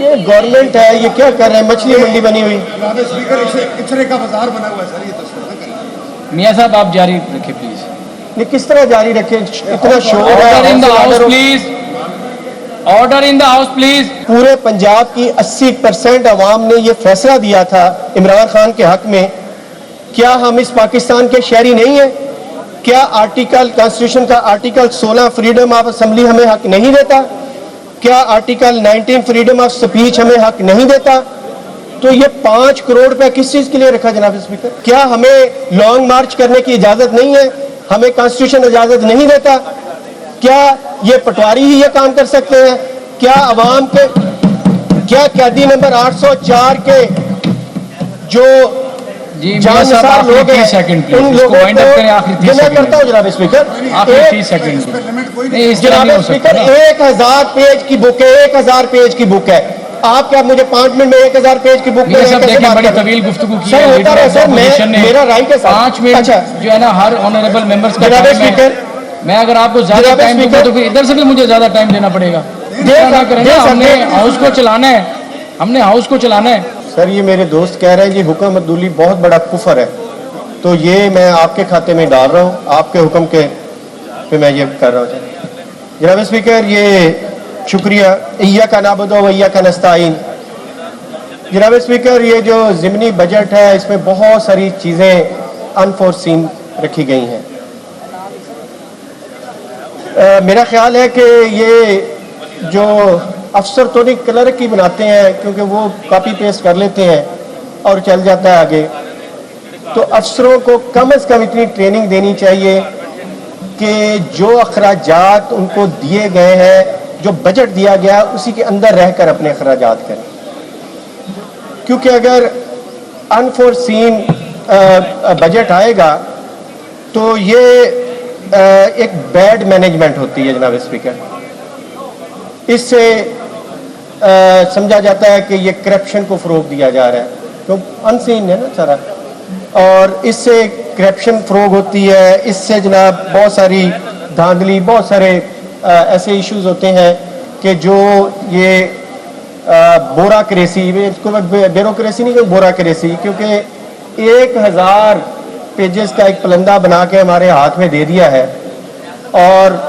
ये गवर्नमेंट है, ये क्या कर रहे हैं? मछली मंडी बनी हुई। कचरे का बाजार बना हुआ है सर, ये तो मियाँ साहब आप जारी रखें प्लीज। ये किस तरह जारी रखें? इतना शोर है। Order in the house please, order in the house please. पूरे पंजाब की 80% अवाम ने ये फैसला दिया था इमरान खान के हक में। क्या हम इस पाकिस्तान के शहरी नहीं हैं? क्या कॉन्स्टिट्यूशन का आर्टिकल 16 फ्रीडम ऑफ असेंबली हमें हक नहीं देता? क्या आर्टिकल 19 फ्रीडम ऑफ स्पीच हमें हक नहीं देता? तो ये 5 करोड़ रुपए किस चीज के लिए रखा जनाब स्पीकर? क्या हमें लॉन्ग मार्च करने की इजाजत नहीं है? हमें कॉन्स्टिट्यूशन इजाजत नहीं देता? क्या ये पटवारी ही ये काम कर सकते हैं? क्या अवाम के, क्या कैदी नंबर 804 के जो जानसार लोग हैं, इन लोगों को मैं करता हूँ जनाब स्पीकर, जनाब स्पीकर 1000 पेज की बुक है, 1000 पेज की बुक है। आप क्या मुझे 5 मिनट में 1000 पेज की बुक में बड़ी तवील गुफ्तगू की है सर, मेरा राइट है 5 मिनट जो है ना हर ऑनरेबल मेंबर्स का जनाब स्पीकर। मैं अगर आपको ज्यादा टाइम दूंगा तो फिर इधर से भी मुझे ज्यादा टाइम देना पड़ेगा। हमने हाउस को चलाना है, हमने हाउस को चलाना है। सर ये मेरे दोस्त कह रहे हैं जी हुक्म अब्दुल्ली बहुत बड़ा कुफर है, तो ये मैं आपके खाते में डाल रहा हूँ, आपके हुक्म के पे मैं ये कर रहा हूँ जनाब स्पीकर। ये शुक्रिया। इय्याका नअबुदु व इय्याका नस्तईन। जनाब स्पीकर ये जो ज़िमनी बजट है इसमें बहुत सारी चीज़ें अनफोर्सीन रखी गई हैं। मेरा ख्याल है कि ये जो अफसर तो नहीं क्लर्क ही बनाते हैं, क्योंकि वो कॉपी पेस्ट कर लेते हैं और चल जाता है आगे। तो अफसरों को कम से कम इतनी ट्रेनिंग देनी चाहिए कि जो अखराजात उनको दिए गए हैं, जो बजट दिया गया उसी के अंदर रहकर अपने अखराजात करें। क्योंकि अगर अनफोर्सीन बजट आएगा तो ये एक बैड मैनेजमेंट होती है जनाब स्पीकर। इससे समझा जाता है कि ये करप्शन को फ़रोग दिया जा रहा है, तो अनसीन है ना सारा, और इससे करप्शन फ़रोग होती है। इससे जनाब बहुत सारी धांधली, बहुत सारे ऐसे इश्यूज होते हैं कि जो ये बोराक्रेसी, इसको ब्यूरोक्रेसी नहीं, बोराक्रेसी, क्योंकि 1000 पेजेस का एक पलंदा बना के हमारे हाथ में दे दिया है और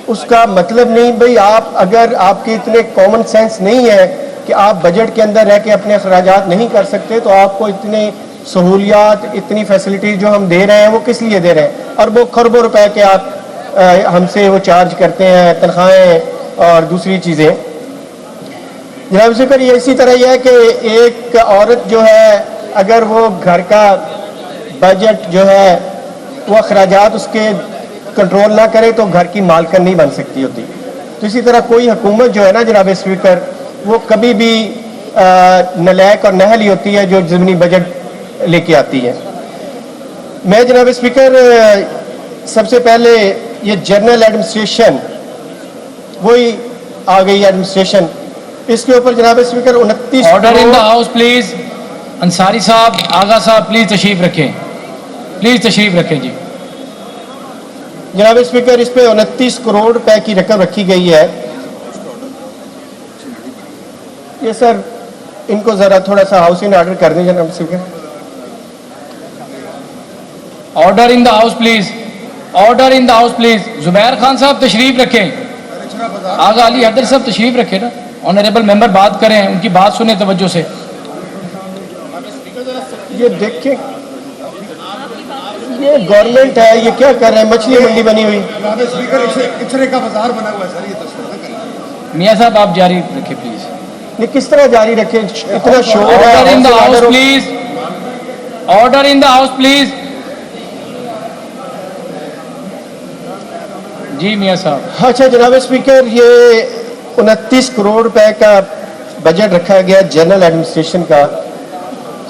उसका मतलब नहीं भाई। आप अगर आपके इतने कॉमन सेंस नहीं है कि आप बजट के अंदर रह के अपने अखराजात नहीं कर सकते, तो आपको इतने सहूलियात, इतनी फैसिलिटीज जो हम दे रहे हैं वो किस लिए दे रहे हैं? और वो खरबों रुपए के आप हमसे वो चार्ज करते हैं, तनख्वाहें और दूसरी चीज़ें। जनाब स्पीकर ये इसी तरह यह है कि एक औरत जो है अगर वो घर का बजट जो है वो अखराजात उसके कंट्रोल ना करे तो घर की मालकन नहीं बन सकती होती। तो इसी तरह कोई हुकूमत जो है ना जनाब स्पीकर, वो कभी भी नलायक और नहली होती है जो ज़मीनी बजट लेके आती है। मैं जनाब स्पीकर सबसे पहले ये जनरल एडमिनिस्ट्रेशन, वही आ गई एडमिनिस्ट्रेशन, इसके ऊपर जनाब speaker 29 order in the house please. Ansari साहब, आगा साहब प्लीज तशरीफ रखें, प्लीज तशरीफ रखें जी। जनाब स्पीकर इस पे 29 करोड़ रुपए की रकम रखी गई है। ये सर इनको जरा थोड़ा सा हाउस इन ऑर्डर कर दें जनाब speaker. Order in the house please, order in the house please. Zubair Khan साहब तशरीफ रखें, आगा अली हैदर साहब तशरीफ रखें ना। ऑनरेबल मेंबर बात करें, उनकी बात सुने तवज्जो से। ये देखिए ये गवर्नमेंट है, ये क्या कर रहे हैं? मछली मंडी बनी हुई। कचरे का बाजार बना हुआ है सर, ये तो मियाँ साहब आप जारी रखें प्लीज। ये किस तरह जारी रखें? इतना शोर है। Order in the house please, order in the house please. जी मियाँ साहब। अच्छा जनाब स्पीकर ये 29 करोड़ रुपए का बजट रखा गया जनरल एडमिनिस्ट्रेशन का,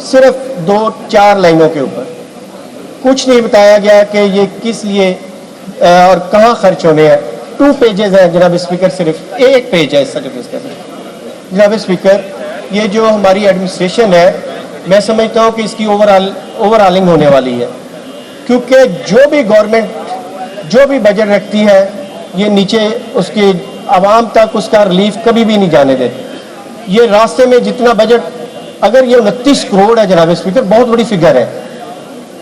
सिर्फ 2-4 लाइनों के ऊपर। कुछ नहीं बताया गया कि ये किस लिए और कहाँ खर्च होने हैं। 2 पेजेस हैं जनाब स्पीकर, सिर्फ 1 पेज है सर्टिफिकेट। जनाब स्पीकर ये जो हमारी एडमिनिस्ट्रेशन है, मैं समझता हूँ कि इसकी ओवरऑलिंग होने वाली है, क्योंकि जो भी गवर्नमेंट जो भी बजट रखती है ये नीचे उसके आवाम तक उसका रिलीफ कभी भी नहीं जाने देती। ये रास्ते में जितना बजट, अगर ये 29 करोड़ है जनाब स्पीकर, बहुत बड़ी फिगर है।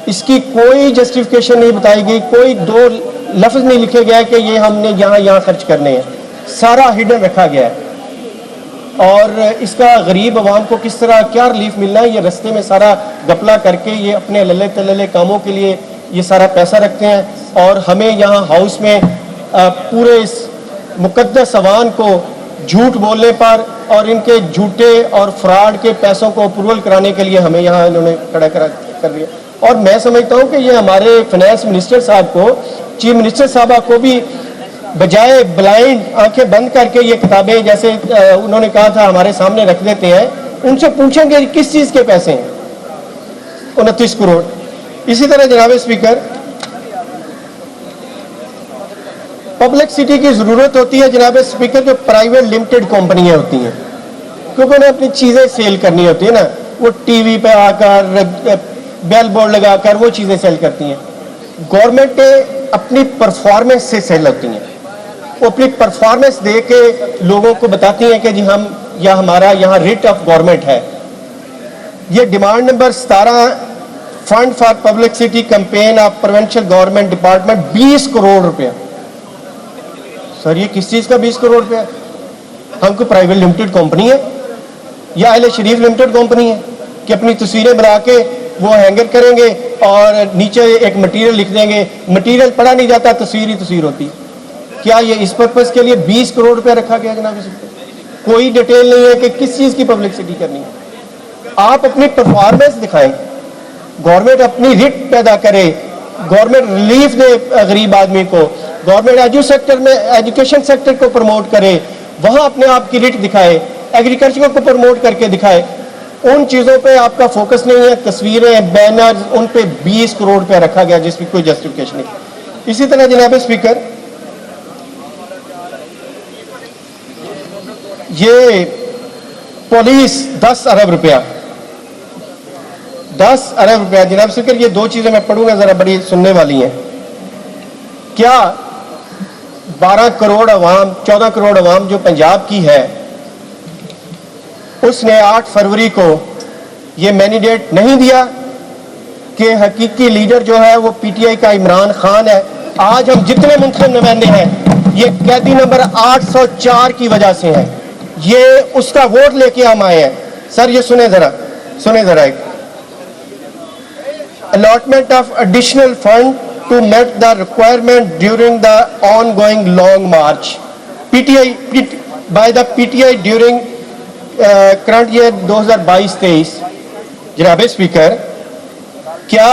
इसकी कोई जस्टिफिकेशन नहीं बताई गई, कोई दो लफ्ज नहीं लिखे गया कि ये हमने यहाँ खर्च करने हैं, सारा हिडन रखा गया है। और इसका गरीब आवाम को किस तरह क्या रिलीफ मिलना है, ये रास्ते में सारा गपला करके ये अपने लल्ले तल्ले कामों के लिए ये सारा पैसा रखते हैं। और हमें यहाँ हाउस में पूरे इस मुकद्दस अवान को झूठ बोलने पर और इनके झूठे और फ्रॉड के पैसों को अप्रूवल कराने के लिए हमें यहाँ इन्होंने खड़ा कर दिया। और मैं समझता हूँ कि ये हमारे फाइनेंस मिनिस्टर साहब को, चीफ मिनिस्टर साहबा को भी बजाय ब्लाइंड आंखें बंद करके ये किताबें जैसे उन्होंने कहा था हमारे सामने रख देते हैं, उनसे पूछेंगे किस चीज़ के पैसे हैं 29 करोड़। इसी तरह जनाब स्पीकर, पब्लिक सिटी की ज़रूरत होती है जनाब स्पीकर, जो प्राइवेट लिमिटेड कंपनियां होती हैं, क्योंकि उन्हें अपनी चीज़ें सेल करनी होती है ना, वो टीवी पे आकर बेल बोर्ड लगाकर वो चीज़ें सेल करती हैं। गवर्नमेंट अपनी परफॉर्मेंस से सेल होती हैं, वो अपनी परफॉर्मेंस दे के लोगों को बताती हैं कि जी हम या हमारा यहाँ रेट ऑफ गवर्नमेंट है। ये demand number 17 fund for public city campaign of provincial government department 20 crore रुपया। सर ये किस चीज़ का 20 करोड़ रुपया? हम कोई प्राइवेट लिमिटेड कंपनी है या अहले शरीफ लिमिटेड कंपनी है कि अपनी तस्वीरें बना के वो हैंगर करेंगे और नीचे एक मटेरियल लिख देंगे, मटेरियल पढ़ा नहीं जाता, तस्वीर ही तस्वीर होती। क्या ये इस पर्पस के लिए 20 करोड़ रुपया रखा गया जनाब? कोई डिटेल नहीं है कि किस चीज़ की पब्लिसिटी करनी है। आप अपनी परफॉर्मेंस दिखाएं, गवर्नमेंट अपनी रिट पैदा करे, गवर्नमेंट रिलीफ दे गरीब आदमी को, गवर्नमेंट एजुकेशन सेक्टर को प्रमोट करे, वहाँ अपने आप की रिट दिखाए, एग्रीकल्चर को प्रमोट करके दिखाए। उन चीज़ों पे आपका फोकस नहीं है, तस्वीरें, बैनर्स, उन पे 20 करोड़ रुपया रखा गया जिसकी कोई जस्टिफिकेशन नहीं। इसी तरह जनाब स्पीकर, ये पुलिस 10 अरब रुपया, 10 अरब रुपया जनाब स्पीकर, ये दो चीज़ें मैं पढ़ूंगा, ज़रा बड़ी सुनने वाली हैं। क्या 12 करोड़ अवाम, 14 करोड़ अवाम जो पंजाब की है, उसने 8 फरवरी को ये मैंडेट नहीं दिया कि हकीकी लीडर जो है वो पीटीआई का इमरान खान है? आज हम जितने मुंतखब नुमाइंदे हैं ये कैदी नंबर 804 की वजह से है, ये उसका वोट लेके हम आए हैं। सर ये सुने जरा एक allotment of additional fund to meet the requirement during the ongoing long march by the PTI during current year 2022-23। जनाब स्पीकर, क्या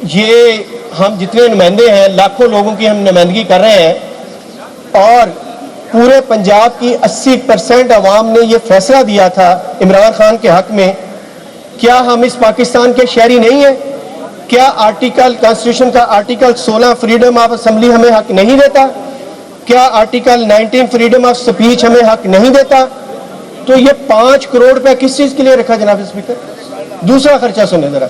ये हम जितने नुमाइंदे हैं, लाखों लोगों की हम नुमाइंदगी कर रहे हैं और पूरे पंजाब की 80% अवाम ने ये फैसला दिया था इमरान खान के हक में, क्या हम इस पाकिस्तान के शहरी नहीं हैं? क्या आर्टिकल कॉन्स्टिट्यूशन का आर्टिकल 16 फ्रीडम ऑफ असेंबली हमें हक नहीं देता? क्या आर्टिकल 19 फ्रीडम ऑफ स्पीच हमें हक नहीं देता? तो ये 5 करोड़ रुपया किस चीज के लिए रखा जनाब स्पीकर? दूसरा खर्चा सुने जरा,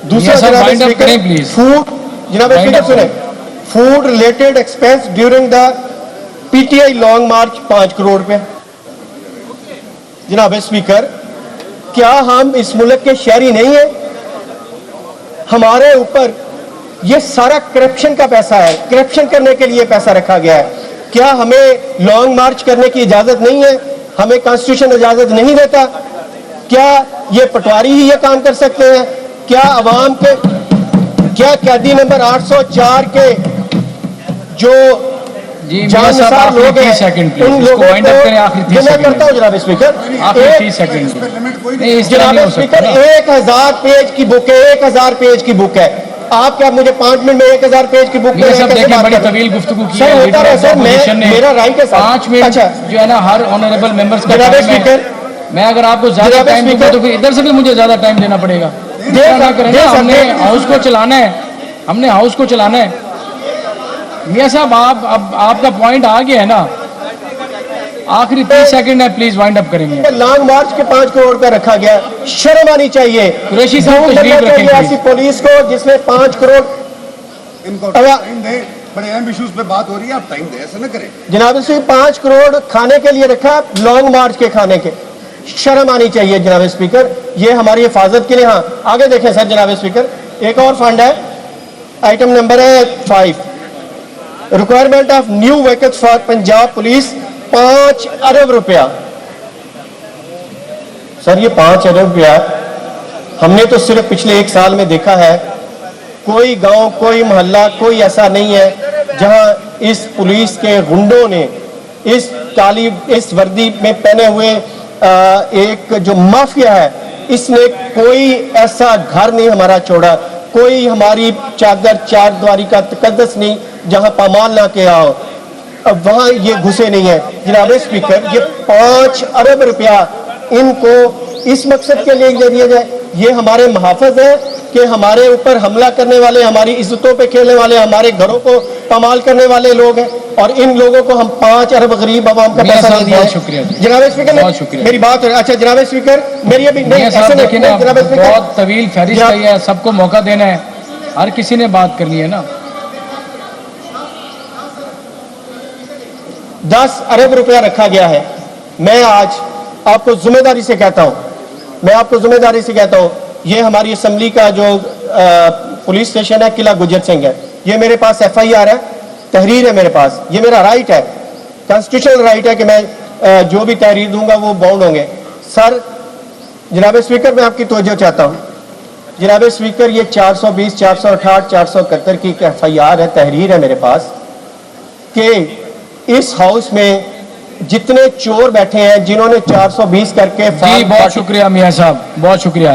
दूसरा जनाब स्पीकर, फूड, जनाब स्पीकर सुने, food related expense during the PTI long march 5 crore रुपया। जनाब स्पीकर, क्या हम इस मुल्क के शहरी नहीं है? हमारे ऊपर ये सारा करप्शन का पैसा है, करप्शन करने के लिए पैसा रखा गया है। क्या हमें लॉन्ग मार्च करने की इजाजत नहीं है? हमें कॉन्स्टिट्यूशन इजाजत नहीं देता? क्या ये पटवारी ही ये काम कर सकते हैं? क्या अवाम के, क्या कैदी नंबर 804 के जो जानसार लोग हैं उन लोगों को मैं करता हूँ जनाब स्पीकर, जनाब स्पीकर 1000 पेज की बुक है, 1000 पेज की बुक है। आप क्या मुझे 5 मिनट में 1000 पेज की बुक बड़ी तवील गुफ्तगू की है, मेरा राइट है 5 मिनट जो है ना हर ऑनरेबल मेंबर्स का जनाब स्पीकर। मैं अगर आपको ज्यादा टाइम दूंगा तो फिर इधर से भी मुझे ज्यादा टाइम देना पड़ेगा। हमने हाउस को चलाना है, हमने हाउस को चलाना है। मियां साहब, आप अब आपका पॉइंट आ गया है ना, आखिरी 30 सेकंड है, प्लीज वाइंड अप करेंगे। लॉन्ग मार्च के 5 करोड़ का रखा गया, शर्म आनी चाहिए कुरैशी साहब तशरीफ रखें पुलिस को जिसमें 5 करोड़ इनको बड़े अहम इश्यूज पे बात हो रही है, आप टाइम दें, ऐसा न करें। जनाब स्पीकर 5 करोड़ खाने के लिए रखा, लॉन्ग मार्च के खाने के। शर्म आनी चाहिए जनाब स्पीकर, ये हमारी हिफाजत के लिए। हाँ आगे देखें सर जनाब स्पीकर, एक और फंड है, आइटम नंबर है 5, requirement of new vehicles for Punjab police, 5 अरब रुपया। सर ये 5 अरब रुपया हमने तो सिर्फ पिछले 1 साल में देखा है। कोई गांव, कोई मोहल्ला, कोई ऐसा नहीं है जहां इस पुलिस के गुंडों ने इस वर्दी में पहने हुए एक जो माफिया है, इसने कोई ऐसा घर नहीं हमारा छोड़ा, कोई हमारी चादर चार द्वारी का तकद्दस नहीं जहां पामाल ना के आओ, अब वहां ये घुसे नहीं है। जनाब स्पीकर ये 5 अरब रुपया इनको इस मकसद के लिए दे दिया जाए, ये हमारे मुहाफ़िज़ है कि हमारे ऊपर हमला करने वाले, हमारी इज्जतों पे खेलने वाले, हमारे घरों को पामाल करने वाले लोग हैं, और इन लोगों को हम 5 अरब गरीब आवाम का पैसा दे दिया है। शुक्रिया जनाब स्पीकर, मेरी बात अच्छा जनाब स्पीकर, मेरी अभी नहीं, ऐसे नहीं, जनाब स्पीकर बहुत तवील फहरिस्त है, सबको मौका देना है, हर किसी ने बात करनी है ना। 10 अरब रुपया रखा गया है। मैं आज आपको जिम्मेदारी से कहता हूं, मैं आपको जिम्मेदारी से कहता हूं, ये हमारी असम्बली का जो पुलिस स्टेशन है किला गुजर सिंह है, ये मेरे पास FIR है, तहरीर है मेरे पास, ये मेरा राइट है, कॉन्स्टिट्यूशनल राइट है कि मैं जो भी तहरीर दूंगा वो बाउंड होंगे। सर जनाब स्पीकर मैं आपकी तवज्जो चाहता हूं, जनाब स्पीकर ये 420, 468, 471 की FIR है, तहरीर है मेरे पास, कि इस हाउस में जितने चोर बैठे हैं जिन्होंने 420 करके जी बहुत शुक्रिया मियां साहब, बहुत शुक्रिया।